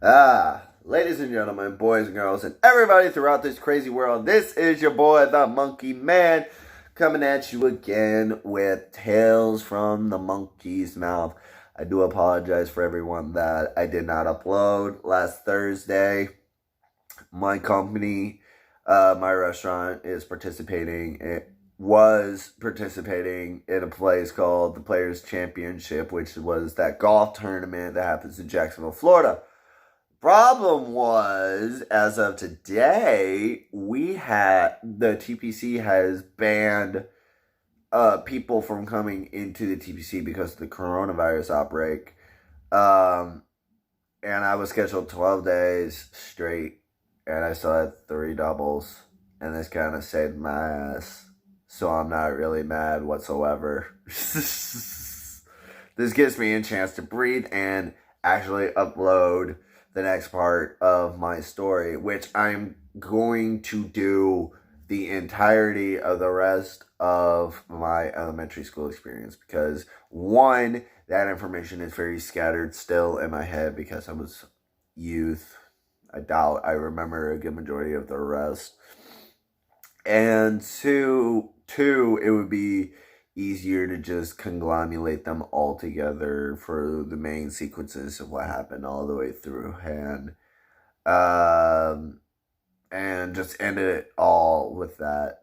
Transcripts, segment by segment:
Ladies and gentlemen, boys and girls, and everybody throughout this crazy world, this is your boy, the Monkey Man, coming at you again with Tales from the Monkey's Mouth. I do apologize for everyone that I did not upload last Thursday. My company, my restaurant was participating in a place called the Players Championship, which was that golf tournament that happens in Jacksonville, Florida. Problem was, as of today, the TPC has banned people from coming into the TPC because of the coronavirus outbreak. And I was scheduled 12 days straight, and I still had 3 doubles, and this kind of saved my ass. So I'm not really mad whatsoever. This gives me a chance to breathe and actually upload the next part of my story, which I'm going to do the entirety of the rest of my elementary school experience, because one, that information is very scattered still in my head because I was youth. I doubt I remember a good majority of the rest. And two, it would be easier to just conglomerate them all together for the main sequences of what happened all the way through and just end it all with that,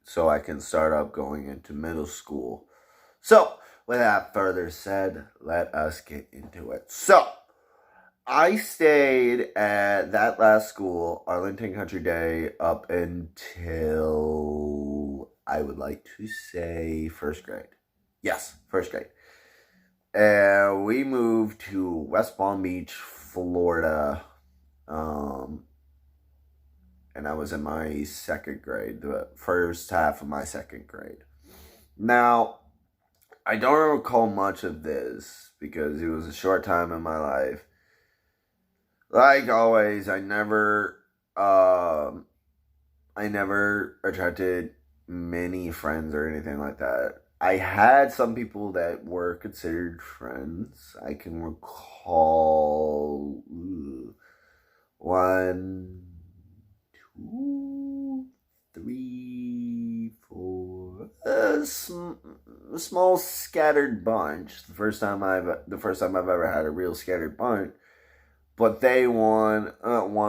so I can start up going into middle school. So, without further said, let us get into it. So, I stayed at that last school, Arlington Country Day, up until, I would like to say, first grade. Yes, first grade. And we moved to West Palm Beach, Florida. And I was in my second grade, the first half of my second grade. Now, I don't recall much of this because it was a short time in my life. Like always, I never attracted many friends or anything like that. I had some people that were considered friends. I can recall 1, 2, 3, 4, a small scattered bunch. The first time I've ever had a real scattered bunch. But they one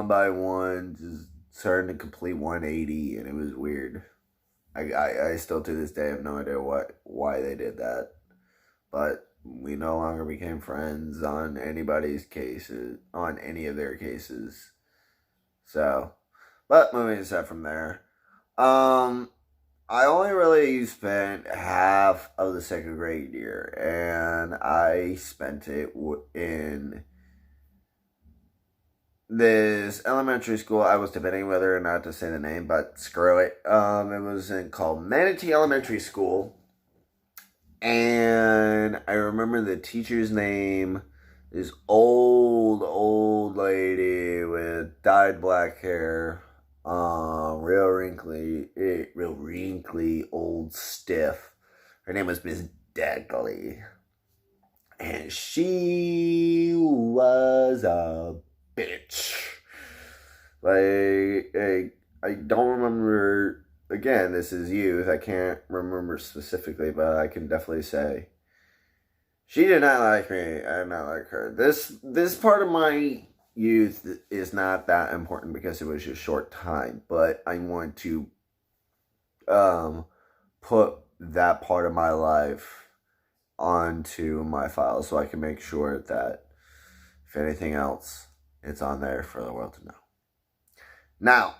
by one, just turned a complete 180, and it was weird. I still to this day have no idea why they did that. But we no longer became friends on any of their cases. So, but moving aside from there, I only really spent half of the second grade year, and I spent it in this elementary school. I was debating whether or not to say the name, but screw it. It was called Manatee Elementary School. And I remember the teacher's name, this old lady with dyed black hair, real wrinkly, old stiff. Her name was Miss Dagley. And she was a bitch. I don't remember. Again, this is youth. I can't remember specifically, but I can definitely say she did not like me. I did not like her. This part of my youth is not that important because it was a short time, but I want to put that part of my life onto my file so I can make sure that if anything else, it's on there for the world to know. Now,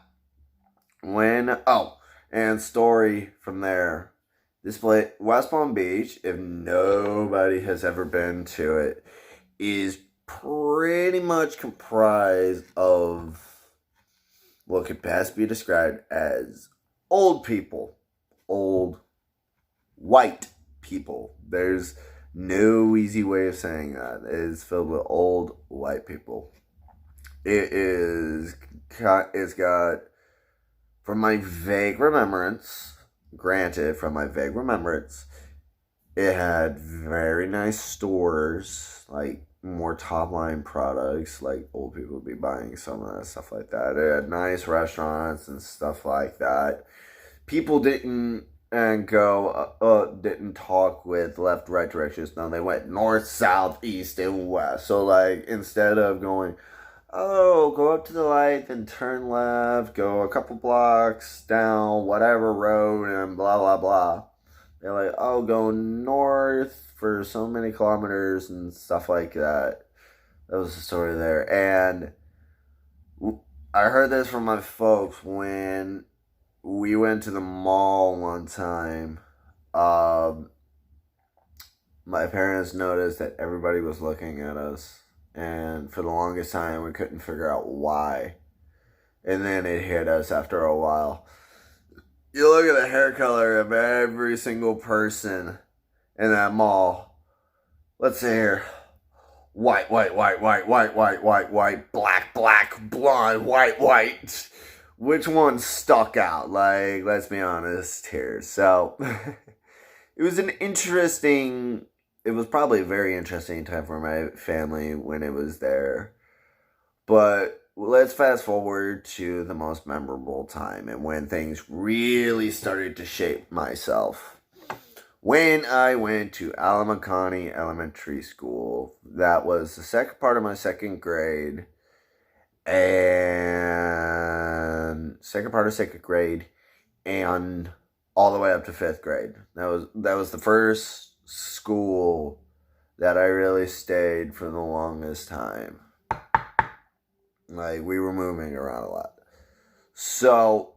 and story from there. This place, West Palm Beach, if nobody has ever been to it, is pretty much comprised of what could best be described as old people. Old white people. There's no easy way of saying that. It is filled with old white people. It's got, from my vague remembrance, it had very nice stores, like more top line products, like old people would be buying some of that stuff like that. It had nice restaurants and stuff like that. People didn't didn't talk with left right directions. No, they went north, south, east, and west. So like instead of going, oh, go up to the light, then turn left, go a couple blocks down whatever road, and blah blah blah. They're like, oh, go north for so many kilometers and stuff like that. That was the story there. And I heard this from my folks when we went to the mall one time. My parents noticed that everybody was looking at us. And for the longest time, we couldn't figure out why. And then it hit us after a while. You look at the hair color of every single person in that mall. Let's see here. White, black, blonde, white. Which one stuck out? Like, let's be honest here. So, it was probably a very interesting time for my family when it was there. But let's fast forward to the most memorable time and when things really started to shape myself. When I went to Alamacani Elementary School, that was the second part of my second grade, and second part of second grade, and all the way up to fifth grade. That was the first school that I really stayed for the longest time. Like, we were moving around a lot. So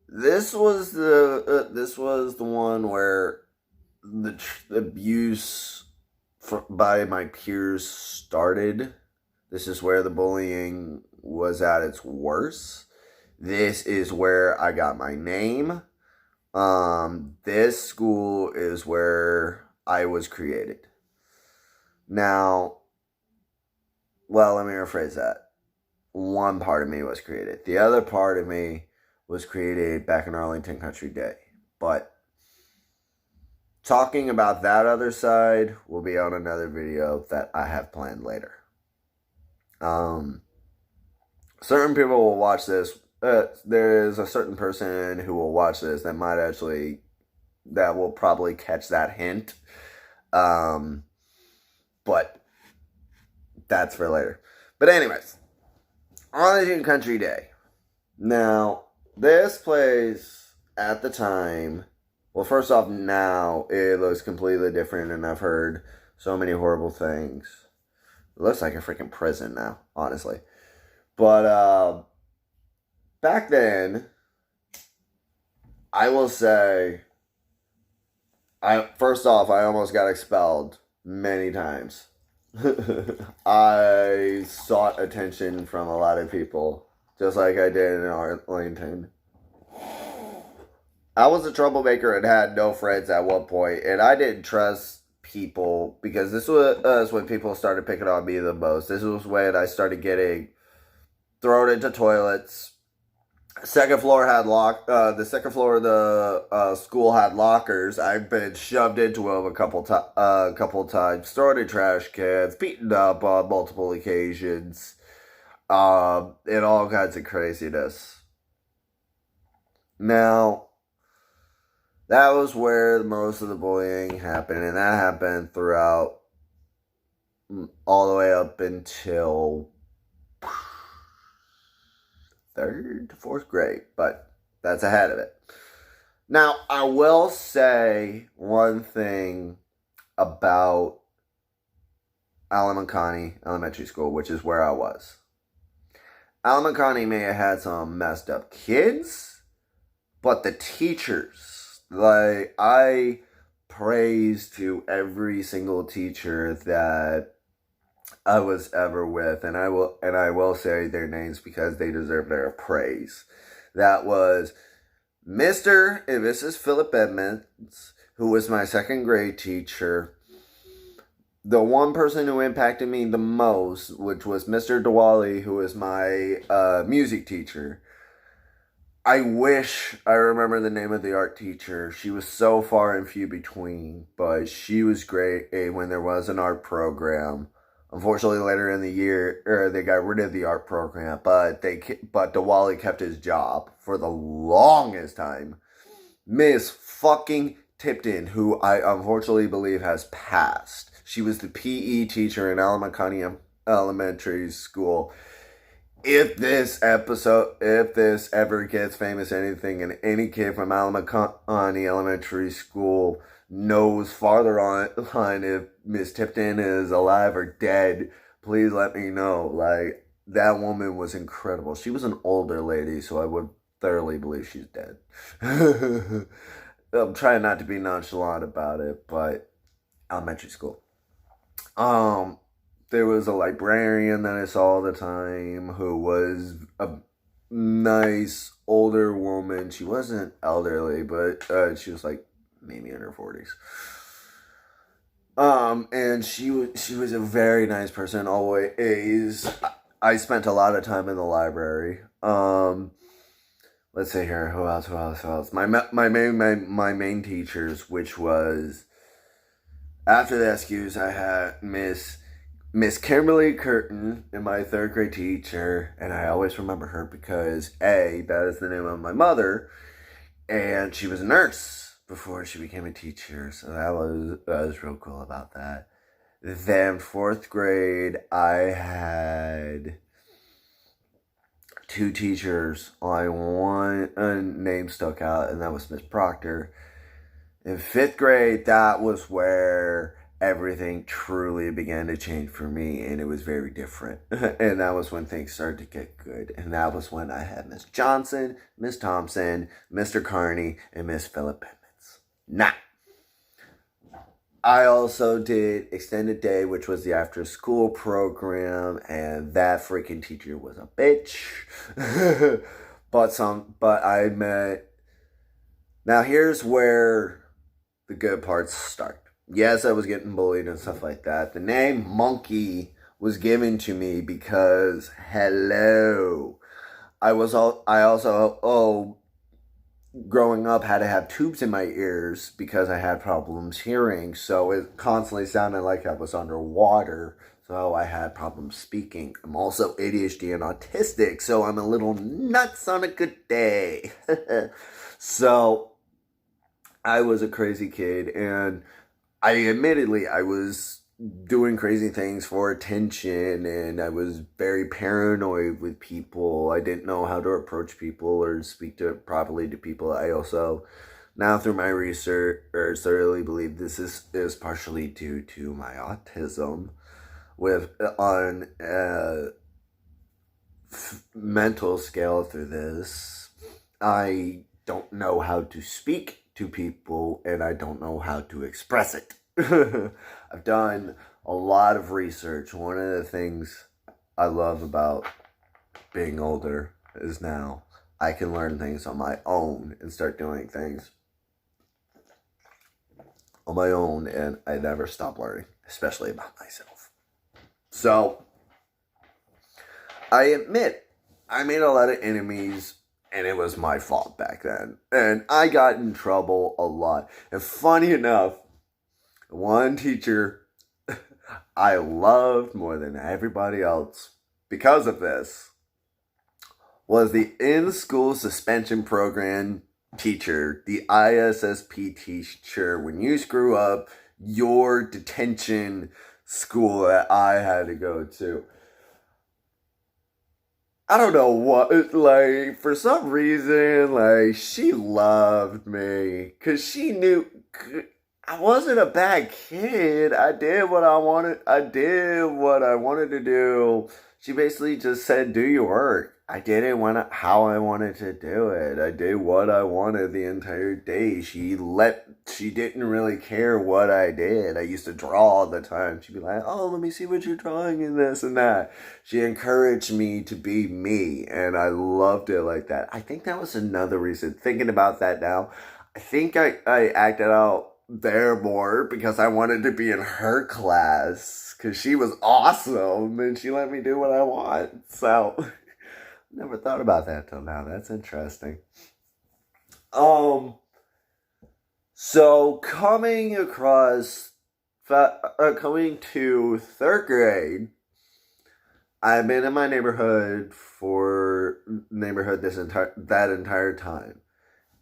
this was the one where the abuse by my peers started. This is where the bullying was at its worst. This is where I got my name. This school is where I was created. Now, well, let me rephrase that. One part of me was created. The other part of me was created back in Arlington Country Day. But talking about that other side will be on another video that I have planned later. Certain people will watch this. There is a certain person who will watch this that will probably catch that hint. But that's for later. But anyways, Arlington Country Day. Now, this place at the time, well, first off, now it looks completely different, and I've heard so many horrible things. It looks like a freaking prison now, honestly. But back then, I will say, first off, I almost got expelled many times. I sought attention from a lot of people, just like I did in Arlington. I was a troublemaker and had no friends at one point, and I didn't trust people because this was when people started picking on me the most. This was when I started getting thrown into toilets. The second floor of the school had lockers. I've been shoved into them a couple times, thrown in trash cans, beaten up on multiple occasions, and all kinds of craziness. Now, that was where most of the bullying happened, and that happened throughout all the way up until 3rd to 4th grade, but that's ahead of it. Now, I will say one thing about Alamacani Elementary School, which is where I was. Alamacani may have had some messed up kids, but the teachers, like, I praise to every single teacher that I was ever with, and I will say their names because they deserve their praise. That was Mr. and Mrs. Philip Edmonds, who was my 2nd grade teacher. The one person who impacted me the most, which was Mr. Diwali, who was my music teacher. I wish I remember the name of the art teacher. She was so far and few between, but she was great when there was an art program. Unfortunately, later in the year, they got rid of the art program, but Diwali kept his job for the longest time. Miss fucking Tipton, who I unfortunately believe has passed. She was the PE teacher in Alamakani Elementary School. If this ever gets famous, anything, and any kid from Alamakani Elementary School knows farther on if Miss Tipton is alive or dead, please let me know. Like, that woman was incredible. She was an older lady, so I would thoroughly believe she's dead. I'm trying not to be nonchalant about it, but elementary school. There was a librarian that I saw all the time who was a nice older woman. She wasn't elderly, but she was like maybe in her 40s. And she was a very nice person always. I spent a lot of time in the library. Let's see here. Who else? My main teachers, which was after the SQs, I had Miss Kimberly Curtin, my third grade teacher, and I always remember her because that is the name of my mother, and she was a nurse before she became a teacher, so that was real cool about that. Then fourth grade, I had two teachers. Only one name stuck out, and that was Miss Proctor. In fifth grade, that was where everything truly began to change for me, and it was very different. And that was when things started to get good. And that was when I had Miss Johnson, Miss Thompson, Mr. Carney, and Miss Phillip Edmonds. Now, I also did extended day, which was the after school program, and that freaking teacher was a bitch. but I met. Now here's where the good parts start. Yes, I was getting bullied and stuff like that. The name Monkey was given to me because hello, I also growing up had to have tubes in my ears because I had problems hearing, so it constantly sounded like I was underwater, so I had problems speaking. I'm also ADHD and autistic, so I'm a little nuts on a good day. So I was a crazy kid, and I was doing crazy things for attention, and I was very paranoid with people. I didn't know how to approach people or speak properly to people. I also, now through my research, thoroughly believe this is partially due to my autism. On a mental scale through this, I don't know how to speak to people, and I don't know how to express it. I've done a lot of research. One of the things I love about being older is now I can learn things on my own and start doing things on my own, and I never stop learning, especially about myself. So, I admit, I made a lot of enemies, and it was my fault back then. And I got in trouble a lot. And funny enough, one teacher I loved more than everybody else because of this was the in-school suspension program teacher, the ISSP teacher. When you screw up, your detention school that I had to go to. I don't know what, like, for some reason, like, she loved me, because she knew I wasn't a bad kid. I did what I wanted to do. She basically just said, do your work. I did it how I wanted to do it. I did what I wanted the entire day. She didn't really care what I did. I used to draw all the time. She'd be like, oh, let me see what you're drawing and this and that. She encouraged me to be me, and I loved it like that. I think that was another reason. Thinking about that now, I think I acted out there more because I wanted to be in her class because she was awesome and she let me do what I want. So never thought about that till now. That's interesting. So coming across Coming to third grade, I've been in my neighborhood that entire time,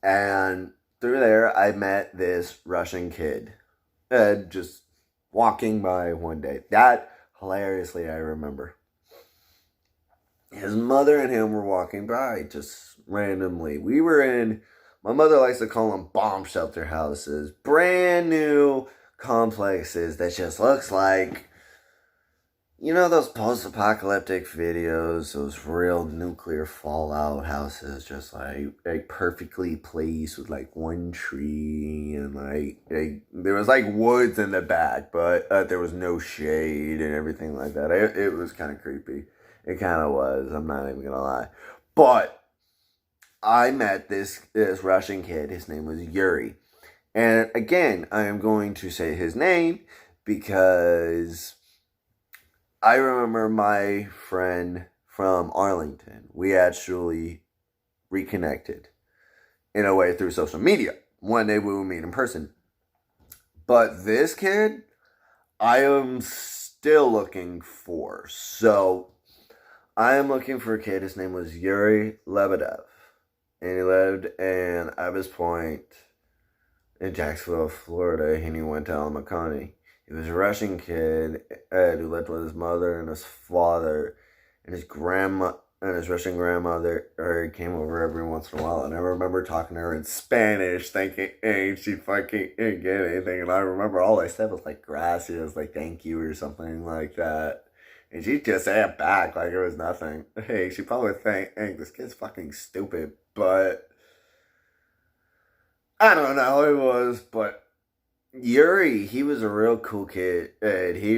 and through there I met this Russian kid, just walking by one day. That hilariously I remember. His mother and him were walking by just randomly. We were in, my mother likes to call them bomb shelter houses, brand new complexes that just looks like, you know, those post-apocalyptic videos, those real nuclear fallout houses, just like perfectly placed with like one tree and there was like woods in the back, but there was no shade and everything like that. It was kind of creepy. It kind of was. I'm not even gonna lie, but I met this Russian kid. His name was Yuri, and again, I am going to say his name because I remember my friend from Arlington. We actually reconnected in a way through social media. One day we will meet in person. But this kid, I am still looking for. So, I am looking for a kid. His name was Yuri Lebedev. And he lived in Ibis Point in Jacksonville, Florida. And he went to Alamocone. He was a Russian kid who lived with his mother and his father, and his grandma and his Russian grandmother came over every once in a while. And I remember talking to her in Spanish, thinking, "Hey, she fucking didn't get anything." And I remember all I said was like "gracias," like "thank you" or something like that. And she just said it back like it was nothing. Hey, she probably think, "Hey, this kid's fucking stupid," but I don't know how it was, but. Yuri, he was a real cool kid, and he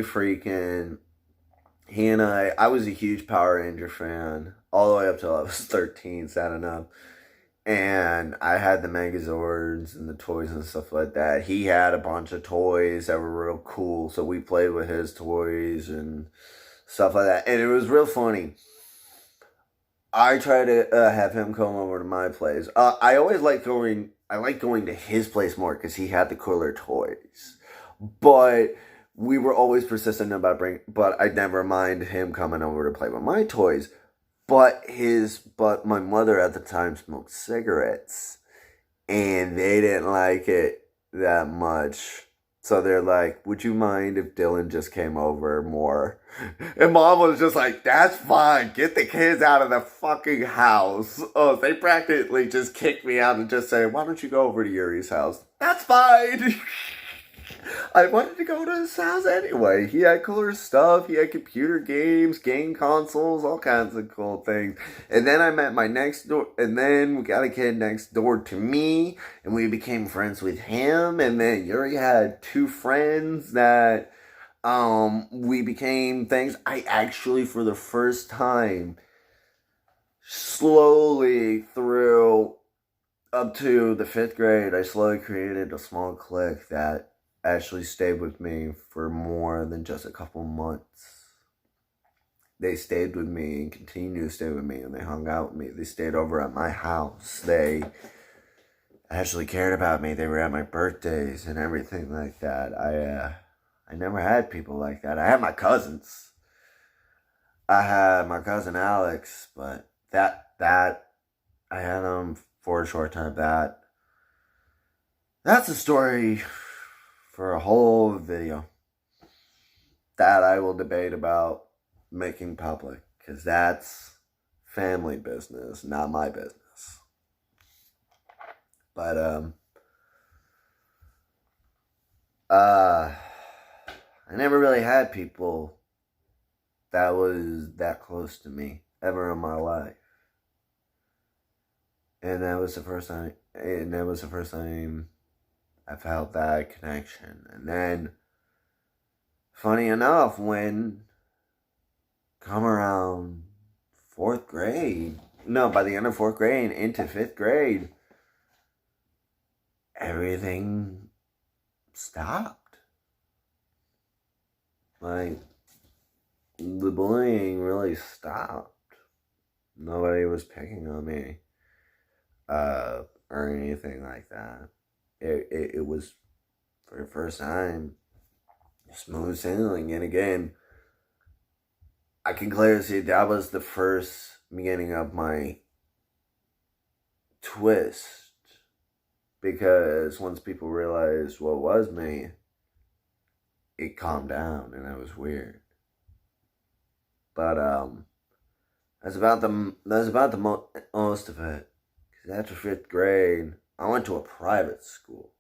and I was a huge Power Ranger fan, all the way up till I was 13, sad enough, and I had the Megazords and the toys and stuff like that. He had a bunch of toys that were real cool, so we played with his toys and stuff like that, and it was real funny. I try to have him come over to my place. I like going to his place more because he had the cooler toys. But we were always persistent about but I never mind him coming over to play with my toys. But my mother at the time smoked cigarettes, and they didn't like it that much. So they're like, "Would you mind if Dylan just came over more?" And mom was just like, "That's fine. Get the kids out of the fucking house." Oh, they practically just kicked me out and just said, "Why don't you go over to Yuri's house?" That's fine. I wanted to go to his house anyway. He had cooler stuff. He had computer games, game consoles, all kinds of cool things. And then I met my next door, and then we got a kid next door to me, and we became friends with him. And then Yuri had two friends that we became things. I actually, for the first time, slowly through up to the 5th grade, I slowly created a small clique that actually stayed with me for more than just a couple months. They stayed with me and continue to stay with me, and they hung out with me. They stayed over at my house. They actually cared about me. They were at my birthdays and everything like that. I never had people like that. I had my cousins. I had my cousin Alex, but that I had him for a short time. That's a story for a whole video that I will debate about making public, because that's family business, not my business. But I never really had people that was that close to me ever in my life. And that was the first time I felt that connection. And then, funny enough, when come around 4th grade, no, by the end of 4th grade and into 5th grade, everything stopped. Like, the bullying really stopped. Nobody was picking on me, or anything like that. It was, for the first time, smooth sailing. And again, I can clearly see that was the first beginning of my twist. Because once people realized what was me, it calmed down and it was weird. But that's about the most of it. Because after 5th grade, I went to a private school.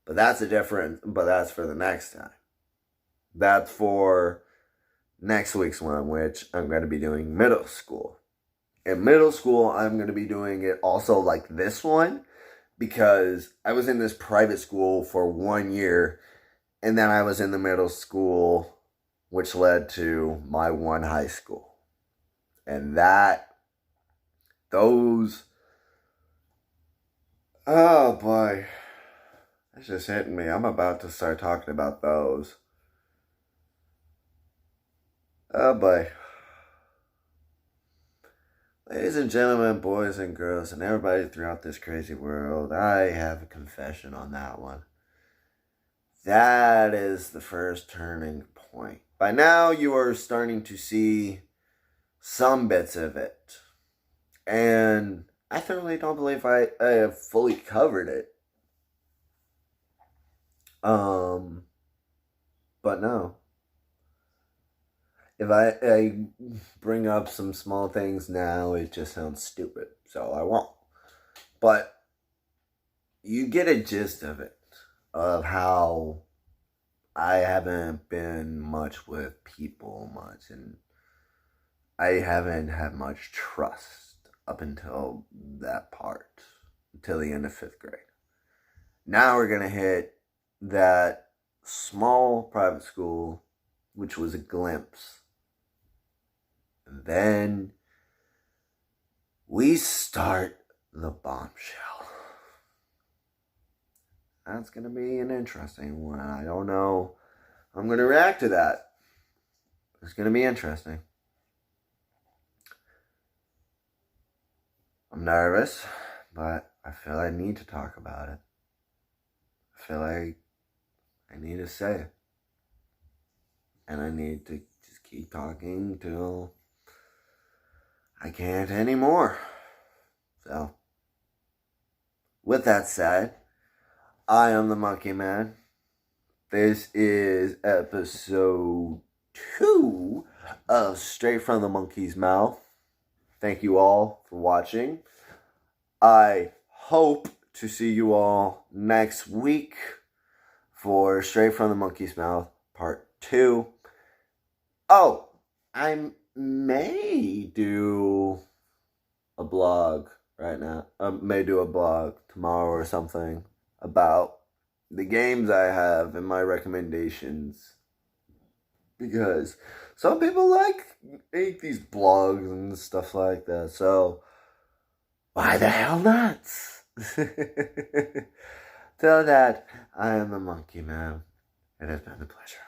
But that's for the next time. That's for next week's one, which I'm going to be doing middle school. In middle school, I'm going to be doing it also like this one, because I was in this private school for 1 year, and then I was in the middle school, which led to my one high school. And oh boy, that's just hitting me. I'm about to start talking about those. Oh boy. Ladies and gentlemen, boys and girls, and everybody throughout this crazy world, I have a confession on that one. That is the first turning point. By now, you are starting to see some bits of it. And I thoroughly don't believe I have fully covered it. But no. If I bring up some small things now, it just sounds stupid. So I won't. But you get a gist of it. Of how I haven't been much with people much. And I haven't had much trust up until that part. Until the end of 5th grade. Now we're going to hit that small private school, which was a glimpse. And then we start the bombshell. That's going to be an interesting one. I don't know how I'm going to react to that. It's going to be interesting. I'm nervous, but I feel I need to talk about it. I feel like I need to say it. And I need to just keep talking till I can't anymore. So, with that said, I am the Monkey Man. This is episode 2 of Straight from the Monkey's Mouth. Thank you all for watching. I hope to see you all next week for Straight from the Monkey's Mouth Part 2. Oh, I may do a blog right now. I may do a blog tomorrow or something about the games I have and my recommendations. Because some people make these blogs and stuff like that. So, why the hell not? Till that, I am the Monkey Man. It has been a pleasure.